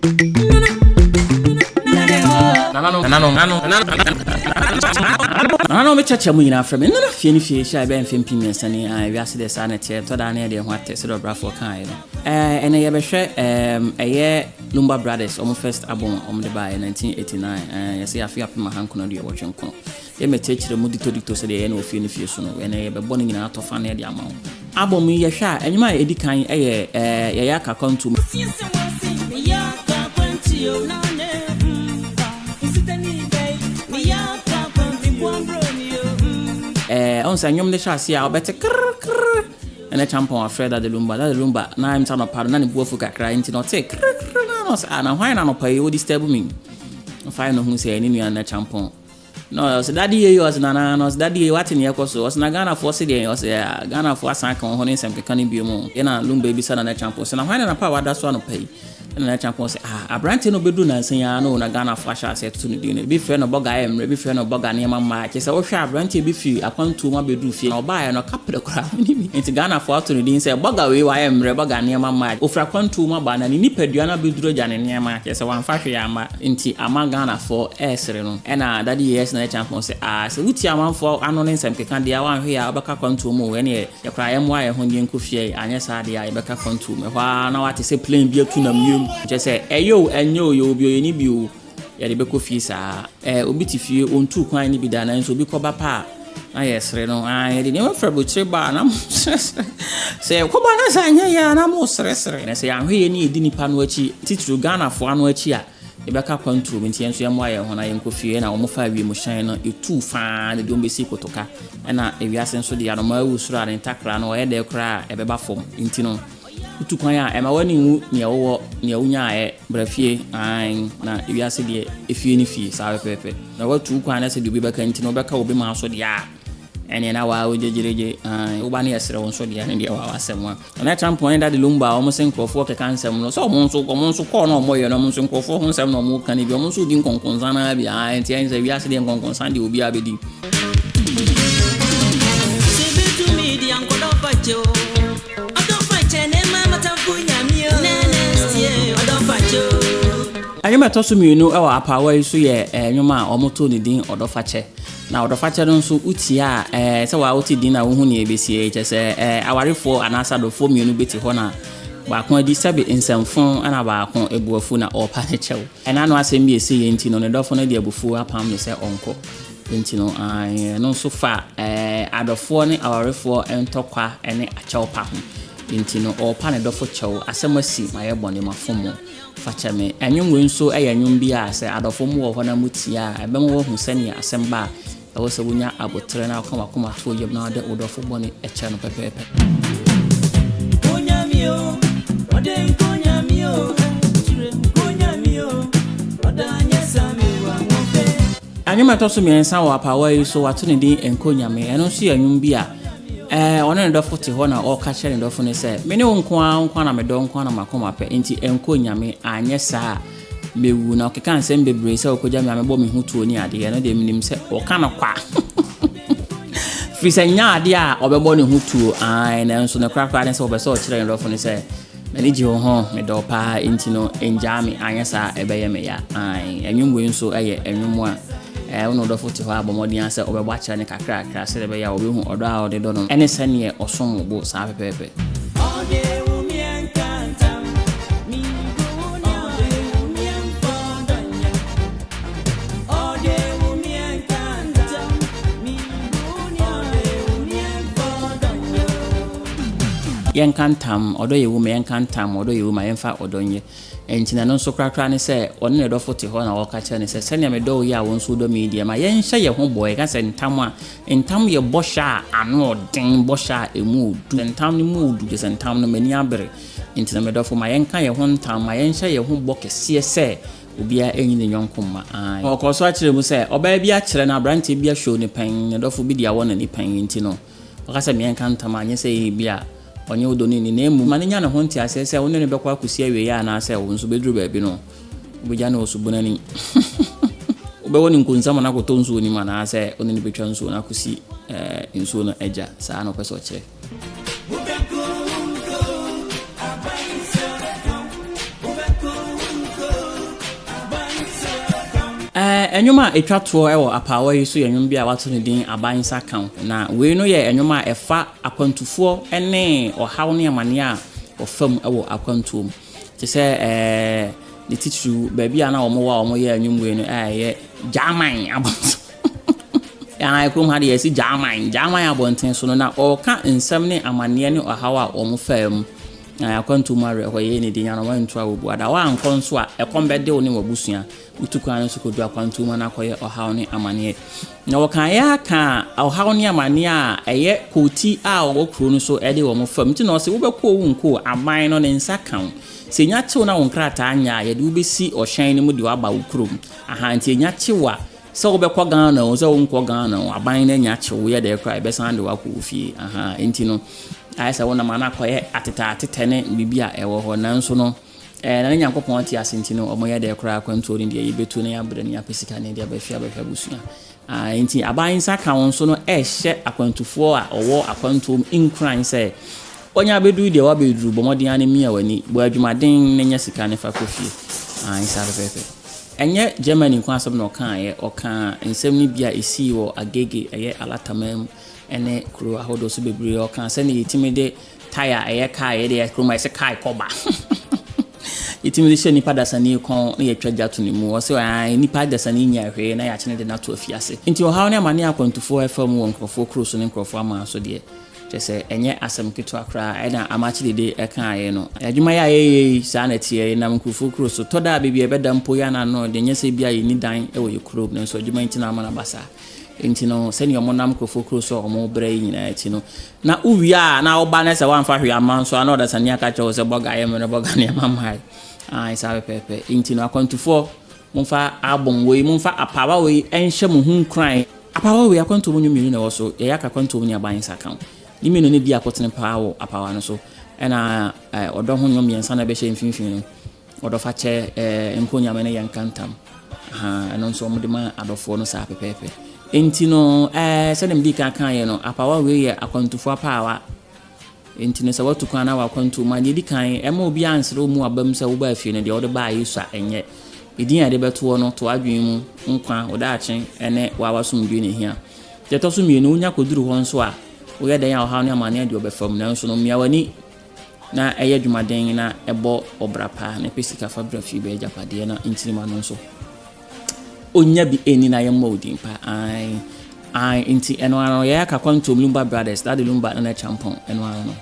Nano me chacha mu nyina frɛ me nana fie neFie hia be mfem pimia sane a wiase de sa na tie to da na de ho atese do brafo kan no ene ye behwɛ eye Lumba brothers omo first album omo de ba 1989 yesi afia pema hankono de wotwenko ye metechire mu dito se de ye na Fie neFie so no ene ye bebɔ no nyina atofa na de ama wo album ye hwɛ a enyuma edi kan eye ye Akwantuo on sa nyom de chase a obete krr ene champon afraid that the Lumba na im tano paro na ne buofu kakra nti no te krr na no na hwan na no pai o disturb me fine no hu se ni nua na champon no so daddy ye was na no so daddy what in yekoso was na Ghana for se de was Ghana for asan kan ho ne nsem keka ne biom ye na Lumba bi sa na champon so na hwan na pa wada so no pai na champon se abrante no bedu na nsan ya no na Ghana for asha se to no di no bi fe no boga emre bi fe no boga ne mama ke se wo hwe abrante bi fi Akwantuo ma bedu fie na oba ya no kapre kra ni bi nti Ghana for to no di se boga we wa emre boga ne mama ofra Akwantuo ma ba na ni nipadua na beduro ja ne ma ke se wan fa hwe ya ma nti ama Ghana for esre no na daddy yes na champon se se wuti amanfo ano ne nsem keka dia wan hwe ya obaka Akwantuo mo we ne ye kra ye mo aye ho ndi nku fie anya sa dia ye beka Akwantuo me hwa na wate se plane bi atu na myem je se eyo enyo yo bi oyeni bi o ya de beko fie sa obi ti fie ontu kwan ni bi da na nso obi ko ba pa na yesre no ye de ne fra bo chire ba na se ko ba na sa nya ya na mo sresre na se ya hwe ye ni edi nipa no achi titru Ghana fo ano achi a e beka Akwantuo nti enso ye mo aye ho na ye nko fie na omo fa wi mo hyan no etu fa na de ombesi kotoka na ewiase nso de ya no ma wu sura ne takra no ye de kra e beba fom nti no utu kwan a ema wani hu ne wo ne unya e brafie na ewiase de Fie neFie sa pepepe na watu kwan na se de obi beka nti no beka obi ma so de a ene na wa ojejereje wo ba ne yesere won so de ne de wa asem na champon da de Lumba o mo se nkrofo ke kansem no so mo nso ko na mo ye no mo nso nkrofo ho nsem no mo kan bi o mo nso di nkonkonza na bi nti en se wiase de nkonkonza de obi abedi Ayuma to so mienu e wa apawa yi so ye enwuma a omoto ne din odofache na odofache no nso utia se wa oti din na wo hu ne ebesi che se awarefo anasa do fo mienu beti ho na ba kon adi sabe nsamfon ana ba kon ebuafu na opa ne chew ena no asem bi esi ye nti no ne dofo no de abufu apam ne se onko nti no no so fa adofo ne awarefo entokwa ene achew pa ho nti no opa ne dofo chew asemasi maye bone mafomo facha me enwumwe nso eyanwum bi a se adofo mu wo hona mutia ebem wo hu sane asemba e wo se wonya abotre na akoma to yem na de odofo bone eche no pepepe konyamio ode konyamio konyamio odanya samiwa ngofe anyuma to so miensa wo apawa yi so wato ne din enkonyame eno so yanwum bi a ona ne dofo te ho na o ka chere ne dofo ne se me ne nkwa na me do nkwa na makoma pe nti enkonyame anye saa mewu na okeka nsem bebre se okoja me amebo me hutuo ni ade no de minim se o ka na kwa frisa nya ade a obebo ne hutuo na nso ne krakra ne se obeso o chere ne dofo ne se me ni ji ho me do pa nti no enjame anye saa ebeye me ya enwumwe nso eye enwumu a uno do futi ho abomodi anse obebo acha ne kakra kakra se be ya obehu odo a ode do no ene sane osom bo sa pepepe yenkantam odo yewu me yenkantam odo yewu ma yenfa odonye entina no so krakra ne se one ne do fote ho na wo ka che ne se sene me do ya won so do media ma yenhye ye ho boy ka se ntam a ntam ye bosha ano den bosha emu du ntam ne mu du je ntam no mani abere entina me do fo ma yenka ye ho ntam ma yenhye ye ho bokese se obia enyi ne nyonkomma o so akire mu se oba bia akire na branche bia show ne pen ne do fo bi dia wona ne pen ntino o ka se me yenkantam anye se bia onye odoni ni nemu manya ne ho ntia se wonne ne bekwa akusi awie ya na se wo nso bedru ba bi no obuja na osubunani obewoni nkunza mo na koto nso ni mana se onne ne betwa nso na akusi nso no eja saa no peso kire Enyuma etwa to ewo apawa yi so enyum bia wato ne din abansa kan na we no ye enyuma efa akwantufo ene ohaw ne amane a ofam ewo akwantuo mu te se the teacher baby ana omo ye enyum we no ye German abonso ya ekrom ha de yesi German abonten so no na oka nsam ne amane ne ohaw a omo fam na akwantuo mare ho ye ne din ana wantu a obu ada wa ankon so a ekombede wo ne wabusua utukwan so kodu akwantuo ma na koye ohaw ne amane na wokan ya ka ohaw ne amane a eye koti a wokro no so ede wo mo fam ti no se wo bekọ wu nko aban no ne nsa kan se nya chew na wonkrata anya ye de wo besi ohyan ne mu de waba wokrom aha nti nya chewa se wo bekọ Ghana o se wo nko Ghana aban na nya chew ye de kra be san de wakọ fie aha nti no ayesa wona ma na koye ateta ne bibia ewo ho nanso no na Nyankopɔn ati asenti no omoye de kra akwantuo ne de yebetu ne yabre ne apesika ne de abafia busua nti abansa ka won so no ehye akwantufo a owo akwantuo inkran se onya bedu de wa beduru bomodin ane mia wani bo adwumaden ne nya sika ne fa kofie isa pepe enye Germany kwa asem no kan ye oka nsem ni bia esi wo agege eye alatamam ene kuro ahodo so bebre oka se ne yitimide tire eye ka ye de kroma ise kai koba itimi de nipa dasani kon na yetwa jato ne mu o se nipa dasani nya hwe na ya chene de nato afiase nti o hawo ne amane akwantufo FM won krofo kroso ne krofo ama so de se enye asem keto akra ena amachi de eka aye no adwuma ya ye sa na tie na krofo kroso to da bibia beda mpo ya na no de nya se bia ye ni dan e wo ye kro ne so adwuma nti na ama na basa nti no se ne omonam krofo kroso omo bra yi nyina ati no na uwia na oba na se wan fa hwe ama so ana odasani aka che wo se boga ye me no boga ne mamai isa pepe nti no akwantufo mumfa abom we mumfa apawa we enhye mu hu kran apawa we akwantu mu nyumiru na wo so ye yaka akwantu mu nya bansa kan ni menu ne bi akotene pawo apawa no so ena odo ho nyom yensa na be hye mfimfini no odo fa che enkonya me ne yankantam eno so mo de ma adofo no sa pepe nti no se dem di kan ye no apawa we ye akwantufo apawa enti ne sawatu kwana wa kwantu ma ne di kan ema obi ansere mu abam se wo ba afie ne de wo de ba Yesu a enye edin ade beto no to adwen mu nkwa wo da achen ene wa wasomdwe ne hia je to so mienu nya koduru ho nso a wo ye den ya ha no amane de obefam na nso no mia wani na eye dwumaden na ebo obrapa na pesika fabra fi be japade na enti ma no nso onya bi eni na ye modin pa inti eno ano ya ka kwanto Lumba brothers that the Lumba na champon eno ano